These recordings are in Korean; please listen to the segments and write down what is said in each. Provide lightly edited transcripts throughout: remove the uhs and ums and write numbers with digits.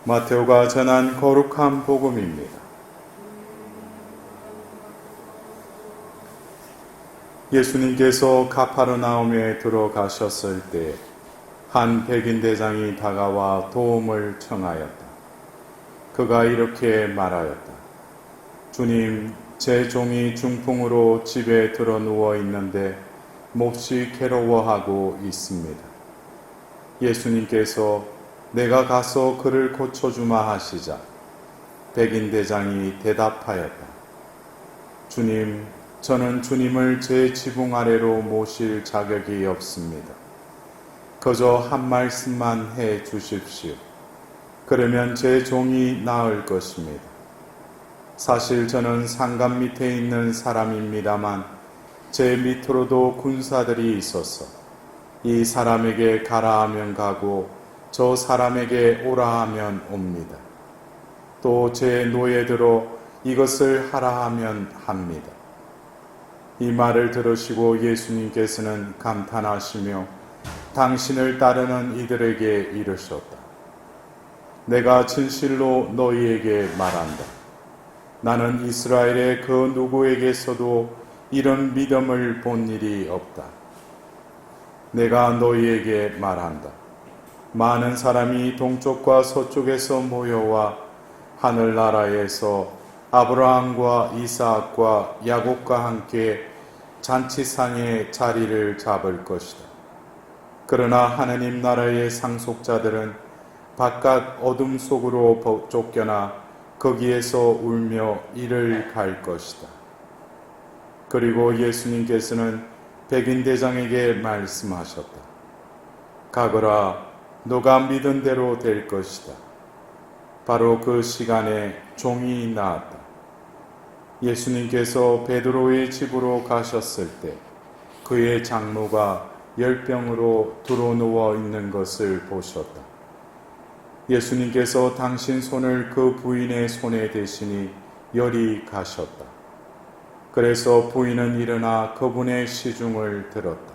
마테오가 전한 거룩한 복음입니다. 예수님께서 가파르나움에 들어가셨을 때 한 백인 대장이 다가와 도움을 청하였다. 그가 이렇게 말하였다. 주님, 제 종이 중풍으로 집에 들어 누워 있는데 몹시 괴로워하고 있습니다. 예수님께서 내가 가서 그를 고쳐주마 하시자 백인 대장이 대답하였다. 주님, 저는 주님을 제 지붕 아래로 모실 자격이 없습니다. 그저 한 말씀만 해 주십시오. 그러면 제 종이 나을 것입니다. 사실 저는 상감 밑에 있는 사람입니다만 제 밑으로도 군사들이 있어서 이 사람에게 가라 하면 가고 저 사람에게 오라 하면 옵니다. 또 제 노예들로 이것을 하라 하면 합니다. 이 말을 들으시고 예수님께서는 감탄하시며 당신을 따르는 이들에게 이르셨다. 내가 진실로 너희에게 말한다. 나는 이스라엘의 그 누구에게서도 이런 믿음을 본 일이 없다. 내가 너희에게 말한다. 많은 사람이 동쪽과 서쪽에서 모여와 하늘나라에서 아브라함과 이삭과 야곱과 함께 잔치상에 자리를 잡을 것이다. 그러나 하느님 나라의 상속자들은 바깥 어둠 속으로 쫓겨나 거기에서 울며 이를 갈 것이다. 그리고 예수님께서는 백인 대장에게 말씀하셨다. 가거라, 너가 믿은 대로 될 것이다. 바로 그 시간에 종이 나았다. 예수님께서 베드로의 집으로 가셨을 때 그의 장모가 열병으로 드러누워 있는 것을 보셨다. 예수님께서 당신 손을 그 부인의 손에 대시니 열이 가셨다. 그래서 부인은 일어나 그분의 시중을 들었다.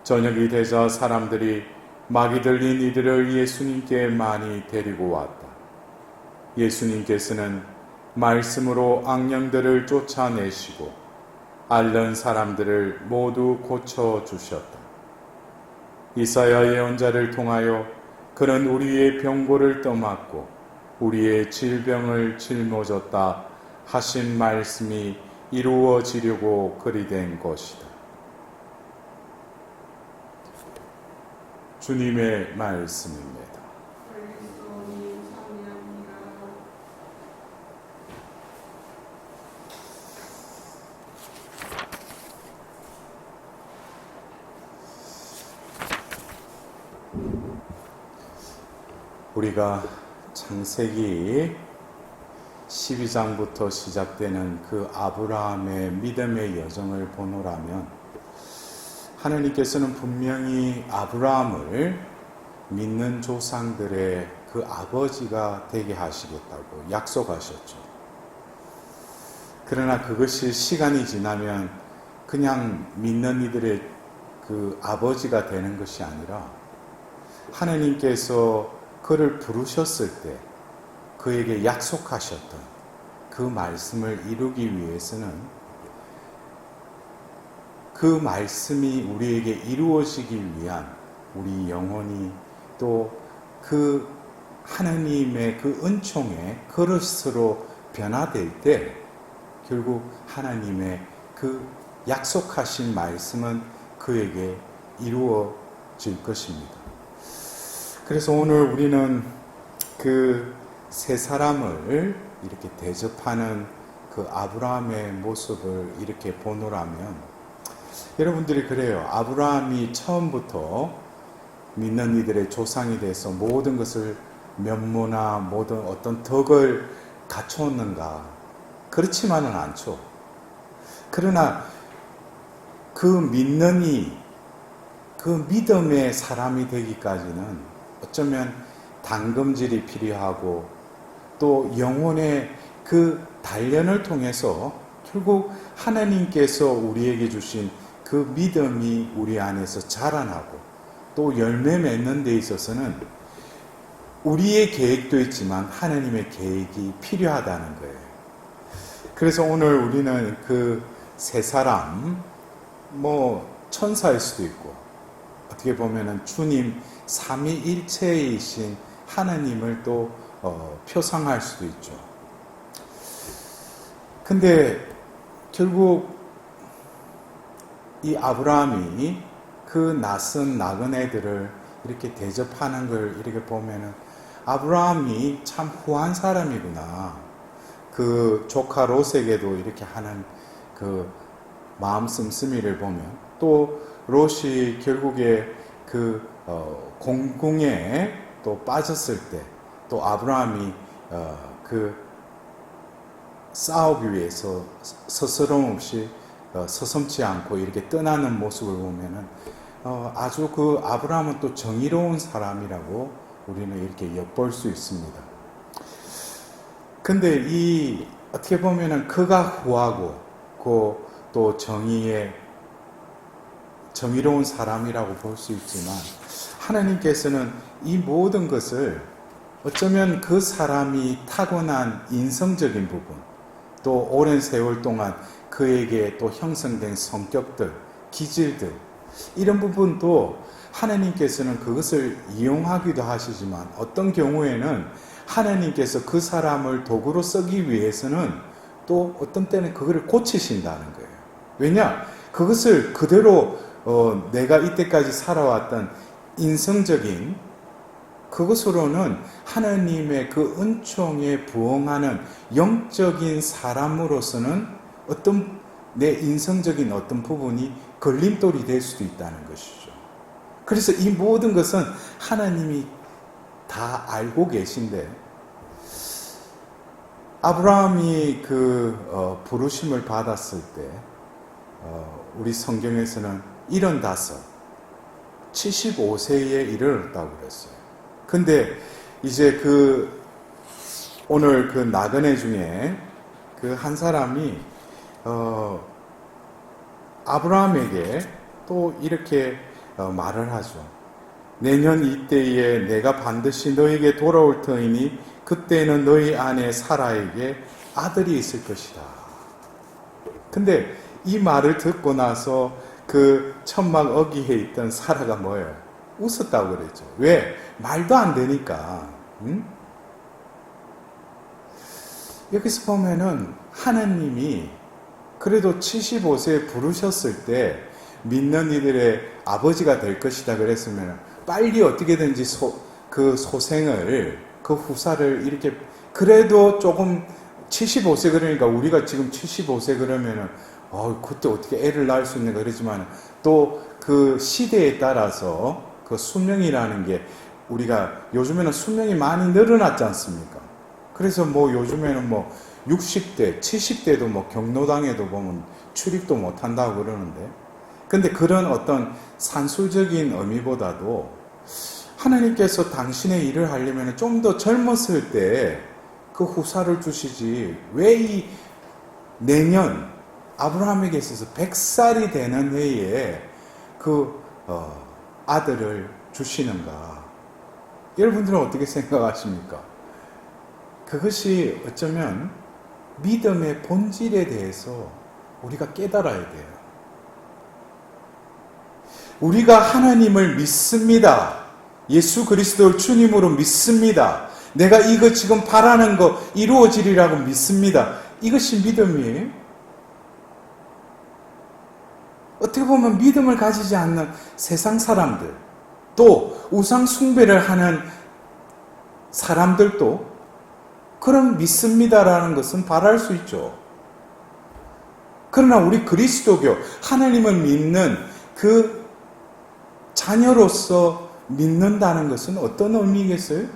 저녁이 되자 사람들이 막이 들린 이들을 예수님께 많이 데리고 왔다. 예수님께서는 말씀으로 악령들을 쫓아내시고 앓는 사람들을 모두 고쳐주셨다. 이사야 예언자를 통하여 그는 우리의 병고를 떠맡고 우리의 질병을 짊어졌다 하신 말씀이 이루어지려고 그리 된 것이다. 주님의 말씀입니다. 우리가 창세기 12장부터 시작되는 그 아브라함의 믿음의 여정을 보노라면 하나님께서는 분명히 아브라함을 믿는 조상들의 그 아버지가 되게 하시겠다고 약속하셨죠. 그러나 그것이 시간이 지나면 그냥 믿는 이들의 그 아버지가 되는 것이 아니라 하나님께서 그를 부르셨을 때 그에게 약속하셨던 그 말씀을 이루기 위해서는 그 말씀이 우리에게 이루어지기 위한 우리 영혼이 또 그 하나님의 그 은총의 그릇으로 변화될 때 결국 하나님의 그 약속하신 말씀은 그에게 이루어질 것입니다. 그래서 오늘 우리는 그 세 사람을 이렇게 대접하는 그 아브라함의 모습을 이렇게 보노라면 여러분들이 그래요. 아브라함이 처음부터 믿는 이들의 조상이 돼서 모든 것을 면모나 모든 어떤 덕을 갖추었는가? 그렇지만은 않죠. 그러나 그 믿는 이, 그 믿음의 사람이 되기까지는 어쩌면 당금질이 필요하고 또 영혼의 그 단련을 통해서 결국 하나님께서 우리에게 주신 그 믿음이 우리 안에서 자라나고 또 열매 맺는 데 있어서는 우리의 계획도 있지만 하나님의 계획이 필요하다는 거예요. 그래서 오늘 우리는 그 세 사람, 천사일 수도 있고, 어떻게 보면은 주님 삼위일체이신 하나님을 또 표상할 수도 있죠. 근데 결국 이 아브라함이 그 낯선 나그네들을 이렇게 대접하는 걸 이렇게 보면은 아브라함이 참 후한 사람이구나. 그 조카 롯에게도 이렇게 하는 그 마음 씀씀이를 보면, 또 롯이 결국에 그 공궁에 또 빠졌을 때 또 아브라함이 그 싸우기 위해서 스스럼 없이 서슴지 않고 이렇게 떠나는 모습을 보면은 아주 그 아브라함은 또 정의로운 사람이라고 우리는 이렇게 엿볼 수 있습니다. 근데 이 어떻게 보면은 그가 후하고 또 정의로운 사람이라고 볼 수 있지만, 하나님께서는 이 모든 것을 어쩌면 그 사람이 타고난 인성적인 부분, 또 오랜 세월 동안 그에게 또 형성된 성격들, 기질들, 이런 부분도 하나님께서는 그것을 이용하기도 하시지만, 어떤 경우에는 하나님께서 그 사람을 도구로 쓰기 위해서는 또 어떤 때는 그거를 고치신다는 거예요. 왜냐? 그것을 그대로 내가 이때까지 살아왔던 인성적인 그것으로는 하나님의 그 은총에 부응하는 영적인 사람으로서는 어떤 내 인성적인 어떤 부분이 걸림돌이 될 수도 있다는 것이죠. 그래서 이 모든 것은 하나님이 다 알고 계신데, 아브라함이 그 부르심을 받았을 때 우리 성경에서는 75, 75세에 이르렀다고 그랬어요. 근데 이제 오늘 그 나그네 중에 그 한 사람이 아브라함에게 또 이렇게 말을 하죠. 내년 이때에 내가 반드시 너에게 돌아올 터이니 그때는 너희 아내 사라에게 아들이 있을 것이다. 근데 이 말을 듣고 나서 그 천막 어귀에 있던 사라가 뭐예요? 웃었다고 그랬죠. 왜? 말도 안 되니까. 여기서 보면은 하나님이 그래도 75세에 부르셨을 때 믿는 이들의 아버지가 될 것이다 그랬으면 빨리 어떻게든지 그 소생을, 그 후사를 이렇게, 그래도 조금 75세 그러니까 우리가 지금 75세 그러면은 그때 어떻게 애를 낳을 수 있는가 그러지만, 또 그 시대에 따라서 그 수명이라는 게, 우리가 요즘에는 수명이 많이 늘어났지 않습니까? 그래서 요즘에는 60대, 70대도 경로당에도 보면 출입도 못 한다고 그러는데, 근데 그런 어떤 산술적인 의미보다도 하나님께서 당신의 일을 하려면 좀 더 젊었을 때 그 후사를 주시지, 왜 이 내년 아브라함에게 있어서 100살이 되는 해에 그 아들을 주시는가? 여러분들은 어떻게 생각하십니까? 그것이 어쩌면 믿음의 본질에 대해서 우리가 깨달아야 돼요. 우리가 하나님을 믿습니다. 예수 그리스도를 주님으로 믿습니다. 내가 이거 지금 바라는 거 이루어지리라고 믿습니다. 이것이 믿음이에요. 어떻게 보면 믿음을 가지지 않는 세상 사람들, 또 우상 숭배를 하는 사람들도 그런 믿습니다라는 것은 바랄 수 있죠. 그러나 우리 그리스도교, 하나님을 믿는 그 자녀로서 믿는다는 것은 어떤 의미겠어요?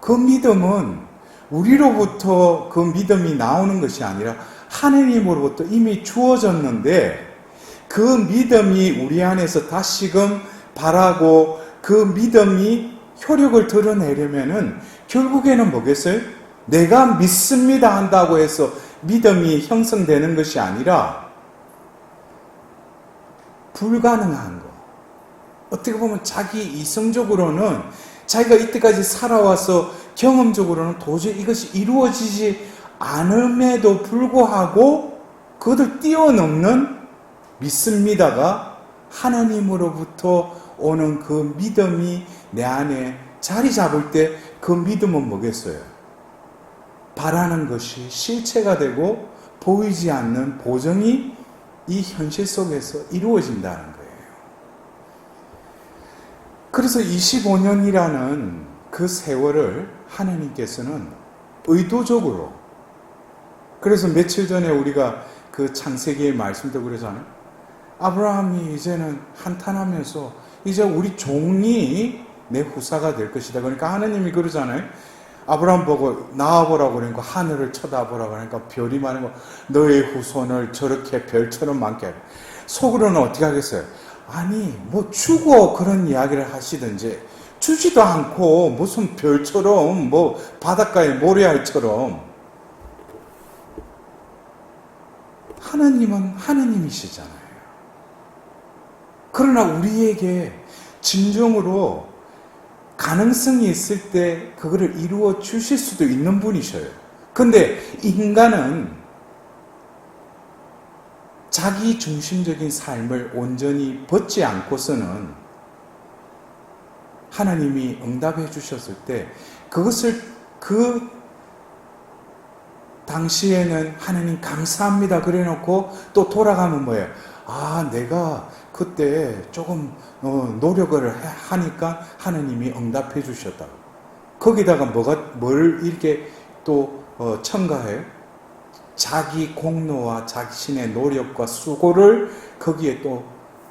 그 믿음은 우리로부터 그 믿음이 나오는 것이 아니라 하나님으로부터 이미 주어졌는데, 그 믿음이 우리 안에서 다시금 바라고 그 믿음이 효력을 드러내려면은 결국에는 뭐겠어요? 내가 믿습니다 한다고 해서 믿음이 형성되는 것이 아니라 불가능한 거. 어떻게 보면 자기 이성적으로는 자기가 이때까지 살아와서 경험적으로는 도저히 이것이 이루어지지 않음에도 불구하고 그것을 뛰어넘는 믿습니다가 하나님으로부터 오는 그 믿음이 내 안에 자리 잡을 때 그 믿음은 뭐겠어요? 바라는 것이 실체가 되고 보이지 않는 보정이 이 현실 속에서 이루어진다는 거예요. 그래서 25년이라는 그 세월을 하나님께서는 의도적으로, 그래서 며칠 전에 우리가 그 창세기의 말씀도 그러잖아요. 아브라함이 이제는 한탄하면서 이제 우리 종이 내 후사가 될 것이다. 그러니까 하나님이 그러잖아요. 아브라함 보고 나와보라고 그러니까 하늘을 쳐다보라고 그러니까 별이 많은 거, 너의 후손을 저렇게 별처럼 많게 하라. 속으로는 어떻게 하겠어요? 아니 뭐 주고 그런 이야기를 하시든지, 주지도 않고 무슨 별처럼 뭐 바닷가의 모래알처럼. 하나님은 하나님이시잖아요. 그러나 우리에게 진정으로 가능성이 있을 때 그거를 이루어 주실 수도 있는 분이셔요. 근데 인간은 자기 중심적인 삶을 온전히 벗지 않고서는 하나님이 응답해 주셨을 때 그것을 그 당시에는 하나님 감사합니다 그래 놓고 또 돌아가면 뭐예요? 아, 내가 그때 조금 노력을 하니까 하나님이 응답해 주셨다고. 거기다가 뭘 이렇게 또 첨가해요? 자기 공로와 자신의 노력과 수고를 거기에 또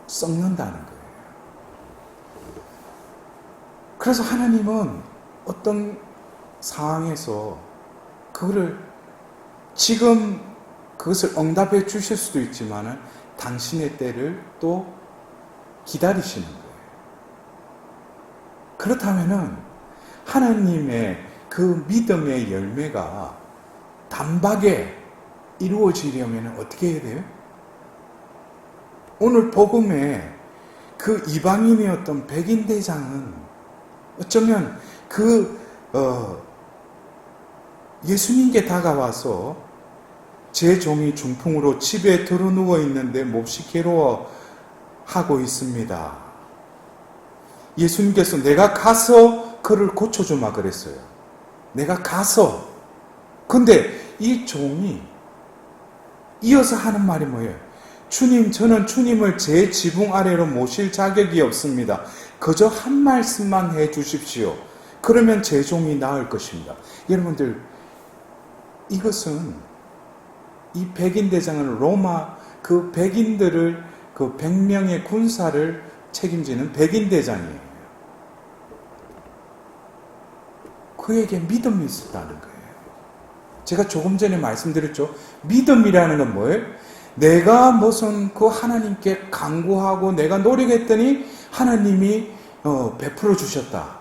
섞는다는 거예요. 그래서 하나님은 어떤 상황에서 그거를 지금 그것을 응답해 주실 수도 있지만 당신의 때를 또 기다리시는 거예요. 그렇다면은 하나님의 그 믿음의 열매가 단박에 이루어지려면 어떻게 해야 돼요? 오늘 복음에 그 이방인이었던 백인 대장은 어쩌면 예수님께 다가와서 제 종이 중풍으로 집에 들어 누워 있는데 몹시 괴로워하고 있습니다. 예수님께서 내가 가서 그를 고쳐주마 그랬어요. 내가 가서. 근데 이 종이 이어서 하는 말이 뭐예요? 주님, 저는 주님을 제 지붕 아래로 모실 자격이 없습니다. 그저 한 말씀만 해 주십시오. 그러면 제 종이 나을 것입니다. 여러분들, 이것은 이 백인 대장은 로마 그 백인들을 그 100명의 군사를 책임지는 백인 대장이에요. 그에게 믿음이 있었다는 거예요. 제가 조금 전에 말씀드렸죠. 믿음이라는 건 뭐예요? 내가 무슨 그 하나님께 간구하고 내가 노력했더니 하나님이 베풀어 주셨다.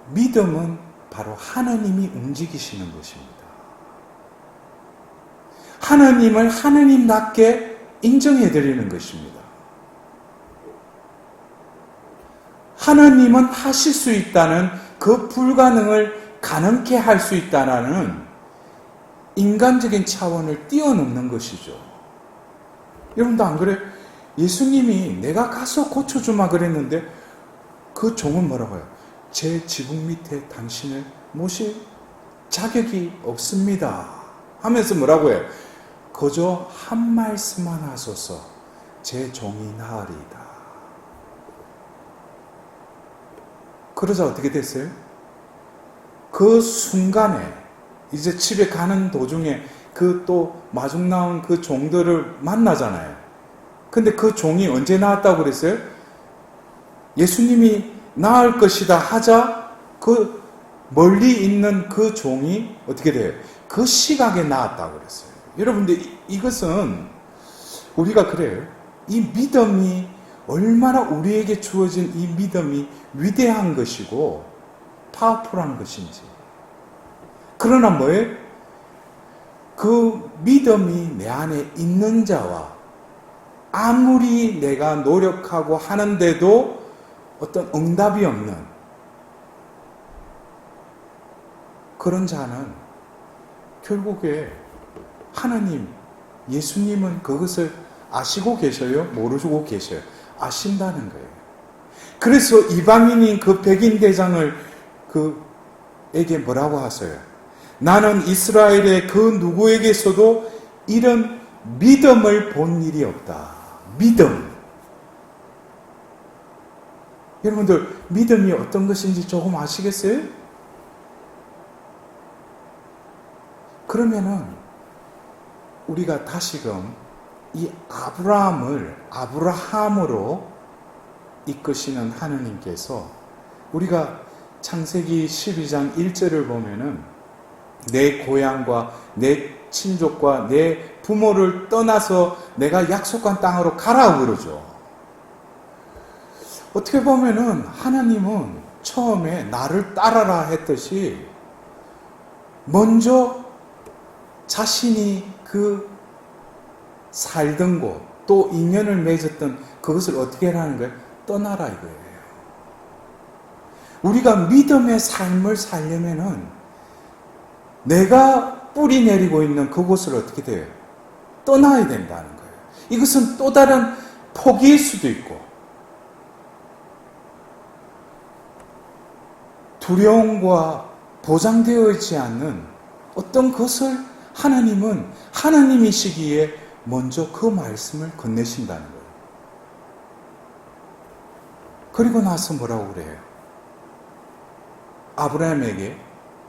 믿음은 바로 하나님이 움직이시는 것입니다. 하나님을 하나님답게 인정해드리는 것입니다. 하나님은 하실 수 있다는 그 불가능을 가능케 할 수 있다는 인간적인 차원을 뛰어넘는 것이죠. 여러분도 안 그래요? 예수님이 내가 가서 고쳐주마 그랬는데 그 종은 뭐라고 해요? 제 지붕 밑에 당신을 모실 자격이 없습니다 하면서 뭐라고 해요? 그저 한 말씀만 하소서 제 종이 나으리이다. 그러자 어떻게 됐어요? 그 순간에 이제 집에 가는 도중에 그 또 마중 나온 그 종들을 만나잖아요. 근데 그 종이 언제 나왔다고 그랬어요? 예수님이 나을 것이다 하자 그 멀리 있는 그 종이 어떻게 돼요? 그 시각에 나왔다고 그랬어요. 여러분들 이것은 우리가 그래요. 이 믿음이 얼마나 우리에게 주어진 이 믿음이 위대한 것이고 파워풀한 것인지. 그러나 뭐예요? 그 믿음이 내 안에 있는 자와 아무리 내가 노력하고 하는데도 어떤 응답이 없는 그런 자는 결국에 하나님, 예수님은 그것을 아시고 계셔요? 모르고 계셔요? 아신다는 거예요. 그래서 이방인인 그 백인 대장을 그에게 뭐라고 하세요? 나는 이스라엘의 그 누구에게서도 이런 믿음을 본 일이 없다. 믿음. 여러분들 믿음이 어떤 것인지 조금 아시겠어요? 그러면은 우리가 다시금 이 아브라함으로 이끄시는 하느님께서 우리가 창세기 12장 1절을 보면은 내 고향과 내 친족과 내 부모를 떠나서 내가 약속한 땅으로 가라고 그러죠. 어떻게 보면은 하나님은 처음에 나를 따라라 했듯이 먼저 자신이 그 살던 곳, 또 인연을 맺었던 그것을 어떻게 하라는 거예요? 떠나라 이거예요. 우리가 믿음의 삶을 살려면은 내가 뿌리 내리고 있는 그곳을 어떻게 돼요? 떠나야 된다는 거예요. 이것은 또 다른 포기일 수도 있고 두려움과 보장되어 있지 않는 어떤 것을 하나님은 하나님이시기에 먼저 그 말씀을 건네신다는 거예요. 그리고 나서 뭐라고 그래요? 아브라함에게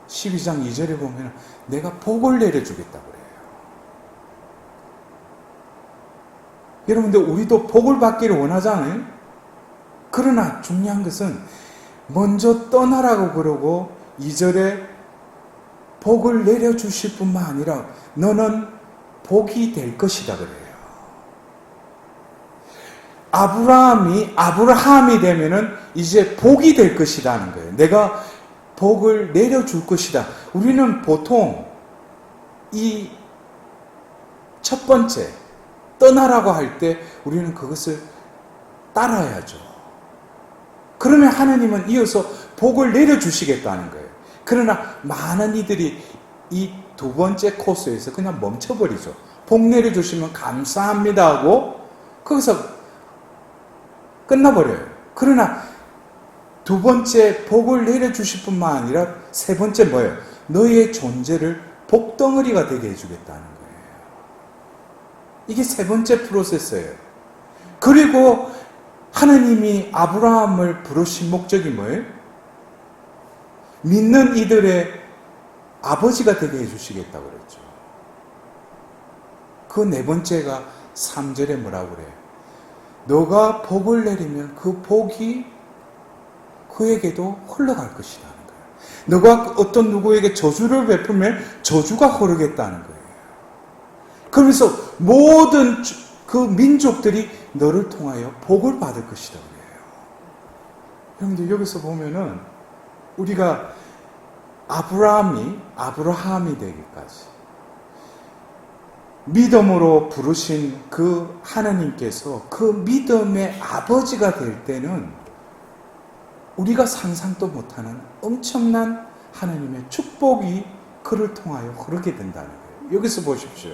12장 2절에 보면 내가 복을 내려주겠다고 그래요. 여러분들 우리도 복을 받기를 원하잖아요. 그러나 중요한 것은 먼저 떠나라고 그러고 2절에 복을 내려주실 뿐만 아니라 너는 복이 될 것이다 그래요. 아브라함이 되면은 이제 복이 될 것이라는 거예요. 내가 복을 내려줄 것이다. 우리는 보통 이 첫 번째 떠나라고 할 때 우리는 그것을 따라야죠. 그러면 하나님은 이어서 복을 내려주시겠다는 거예요. 그러나 많은 이들이 이 두 번째 코스에서 그냥 멈춰버리죠. 복 내려주시면 감사합니다 하고 거기서 끝나버려요. 그러나 두 번째 복을 내려주실 뿐만 아니라 세 번째 뭐예요? 너의 존재를 복덩어리가 되게 해주겠다는 거예요. 이게 세 번째 프로세스예요. 그리고 하나님이 아브라함을 부르신 목적이 뭐예요? 믿는 이들의 아버지가 되게 해주시겠다고 그랬죠. 그 네 번째가 3절에 뭐라고 그래요? 너가 복을 내리면 그 복이 그에게도 흘러갈 것이라는 거예요. 너가 어떤 누구에게 저주를 베풀면 저주가 흐르겠다는 거예요. 그러면서 모든 그 민족들이 너를 통하여 복을 받을 것이다 그래요. 여러분들 여기서 보면은 우리가 아브라함이 되기까지 믿음으로 부르신 그 하나님께서 그 믿음의 아버지가 될 때는 우리가 상상도 못하는 엄청난 하나님의 축복이 그를 통하여 흐르게 된다는 거예요. 여기서 보십시오.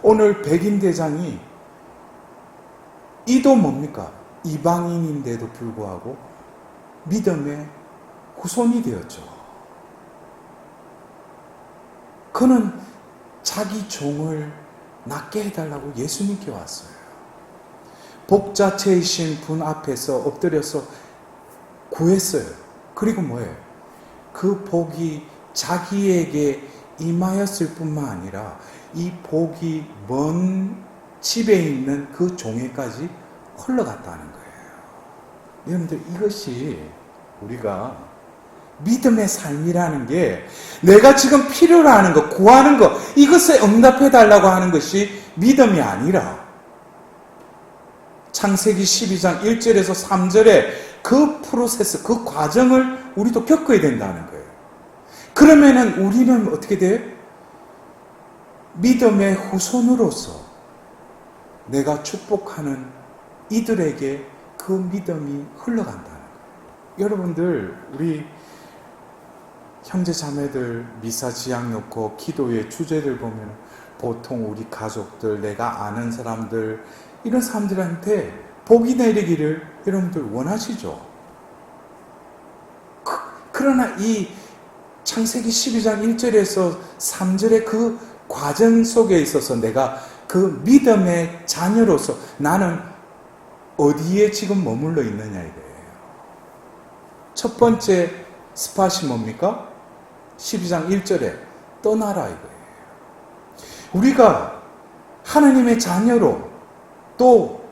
오늘 백인 대장이 이도 뭡니까? 이방인인데도 불구하고 믿음의 후손이 되었죠. 그는 자기 종을 낫게 해달라고 예수님께 왔어요. 복 자체이신 분 앞에서 엎드려서 구했어요. 그리고 뭐예요? 그 복이 자기에게 임하였을 뿐만 아니라 이 복이 먼 집에 있는 그 종에까지 흘러갔다는 거예요. 여러분들 이것이 우리가 믿음의 삶이라는 게 내가 지금 필요로 하는 것, 구하는 것, 이것에 응답해달라고 하는 것이 믿음이 아니라 창세기 12장 1절에서 3절에 그 프로세스, 그 과정을 우리도 겪어야 된다는 거예요. 그러면은 우리는 어떻게 돼요? 믿음의 후손으로서 내가 축복하는 이들에게 그 믿음이 흘러간다는 거예요. 여러분들 우리 형제 자매들 미사 지향 놓고 기도의 주제들 보면 보통 우리 가족들, 내가 아는 사람들, 이런 사람들한테 복이 내리기를 여러분들 원하시죠? 그러나 이 창세기 12장 1절에서 3절의 그 과정 속에 있어서 내가 그 믿음의 자녀로서 나는 어디에 지금 머물러 있느냐 이거예요. 첫 번째 스팟이 뭡니까? 12장 1절에 떠나라 이거예요. 우리가 하나님의 자녀로 또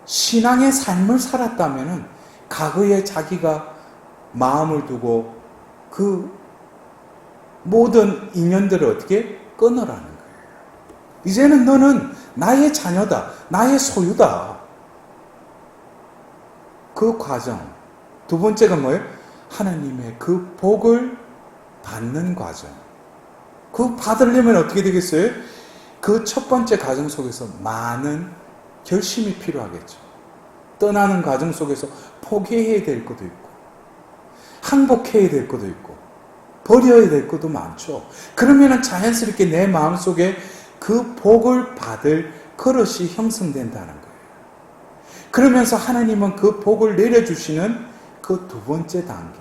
신앙의 삶을 살았다면 과거에 자기가 마음을 두고 그 모든 인연들을 어떻게 끊으라는 거예요. 이제는 너는 나의 자녀다. 나의 소유다. 그 과정. 두 번째가 뭐예요? 하나님의 그 복을 받는 과정. 그 받으려면 어떻게 되겠어요? 그 첫 번째 과정 속에서 많은 결심이 필요하겠죠. 떠나는 과정 속에서 포기해야 될 것도 있고 항복해야 될 것도 있고 버려야 될 것도 많죠. 그러면 자연스럽게 내 마음속에 그 복을 받을 그릇이 형성된다는 거예요. 그러면서 하나님은 그 복을 내려주시는 그 두 번째 단계.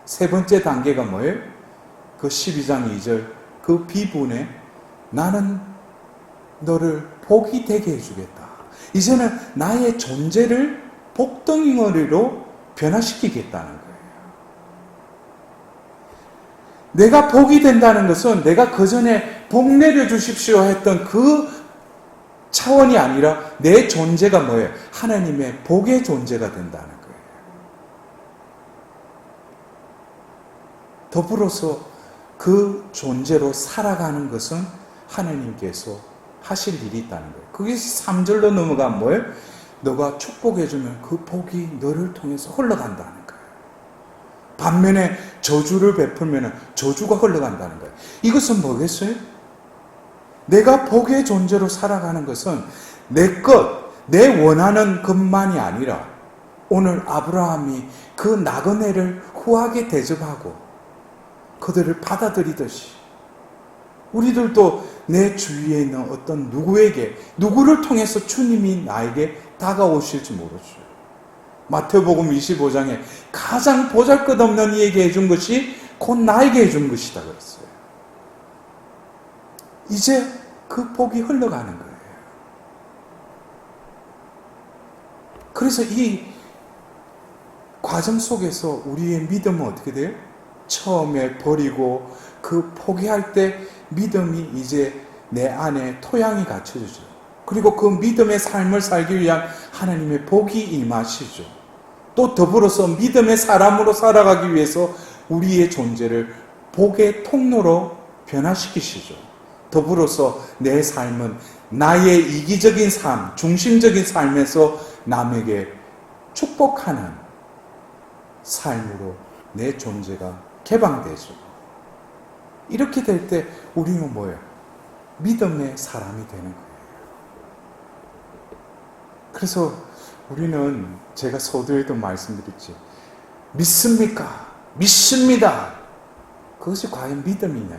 세 번째 단계가 뭐예요? 그 12장 2절 그 비분에 나는 너를 복이 되게 해주겠다. 이제는 나의 존재를 복덩이로 변화시키겠다는 거예요. 내가 복이 된다는 것은 내가 그전에 복 내려주십시오 했던 그 차원이 아니라 내 존재가 뭐예요? 하나님의 복의 존재가 된다는 거예요. 더불어서 그 존재로 살아가는 것은 하나님께서 하실 일이 있다는 거예요. 그게 3절로 넘어가면 뭐예요? 너가 축복해주면 그 복이 너를 통해서 흘러간다는 거예요. 반면에 저주를 베풀면 저주가 흘러간다는 거예요. 이것은 뭐겠어요? 내가 복의 존재로 살아가는 것은 내 것, 내 원하는 것만이 아니라 오늘 아브라함이 그 나그네를 후하게 대접하고 그들을 받아들이듯이 우리들도 내 주위에 있는 어떤 누구를 통해서 주님이 나에게 다가오실지 모르죠. 마태복음 25장에 가장 보잘것없는 이에게 해준 것이 곧 나에게 해준 것이다 그랬어요. 이제 그 복이 흘러가는 거예요. 그래서 이 과정 속에서 우리의 믿음은 어떻게 돼요? 처음에 버리고 그 포기할 때 믿음이 이제 내 안에 토양이 갖춰지죠. 그리고 그 믿음의 삶을 살기 위한 하나님의 복이 임하시죠. 또 더불어서 믿음의 사람으로 살아가기 위해서 우리의 존재를 복의 통로로 변화시키시죠. 더불어서 내 삶은 나의 이기적인 삶, 중심적인 삶에서 남에게 축복하는 삶으로 내 존재가 개방되죠. 이렇게 될 때 우리는 뭐예요? 믿음의 사람이 되는 거예요. 그래서 우리는 제가 서두에도 말씀드렸지. 믿습니까? 믿습니다. 그것이 과연 믿음이냐?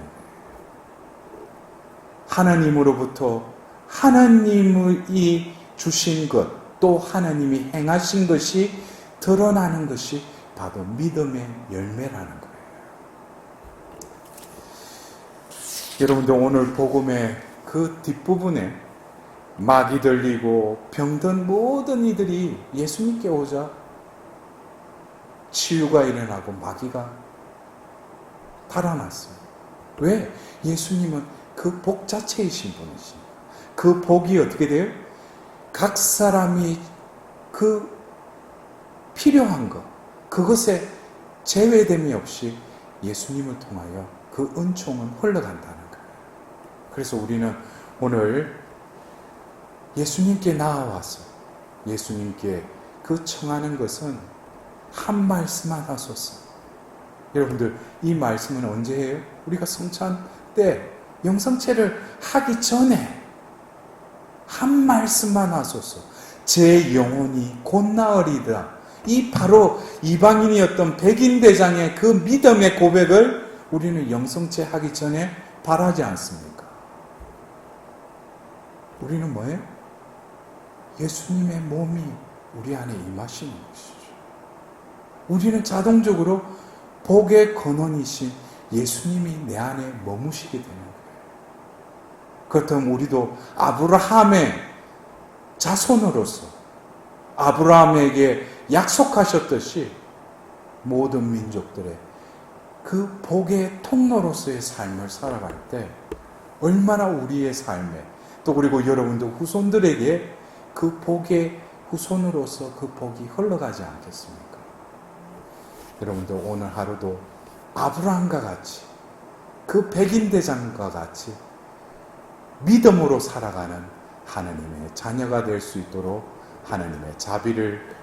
하나님으로부터 하나님이 주신 것, 또 하나님이 행하신 것이 드러나는 것이 바로 믿음의 열매라는 거예요. 여러분들 오늘 복음의 그 뒷부분에 막이 들리고 병든 모든 이들이 예수님께 오자 치유가 일어나고 마귀가 달아났어요. 왜? 예수님은 그 복 자체이신 분이십니다. 그 복이 어떻게 돼요? 각 사람이 그 필요한 것, 그것에 제외됨이 없이 예수님을 통하여 그 은총은 흘러간다는 거예요. 그래서 우리는 오늘 예수님께 나아와서 예수님께 그 청하는 것은 한 말씀만 하소서. 여러분들 이 말씀은 언제 해요? 우리가 성찬 때 영성체를 하기 전에 한 말씀만 하소서. 제 영혼이 곧 나으리다. 이 바로 이방인이었던 백인 대장의 그 믿음의 고백을 우리는 영성체 하기 전에 바라지 않습니까? 우리는 뭐예요? 예수님의 몸이 우리 안에 임하시는 것이죠. 우리는 자동적으로 복의 근원이신 예수님이 내 안에 머무시게 되는 거예요. 그렇다면 우리도 아브라함의 자손으로서 아브라함에게 약속하셨듯이 모든 민족들의 그 복의 통로로서의 삶을 살아갈 때 얼마나 우리의 삶에 또 그리고 여러분들 후손들에게 그 복의 후손으로서 그 복이 흘러가지 않겠습니까? 여러분들 오늘 하루도 아브라함과 같이 그 백인 대장과 같이 믿음으로 살아가는 하나님의 자녀가 될 수 있도록 하나님의 자비를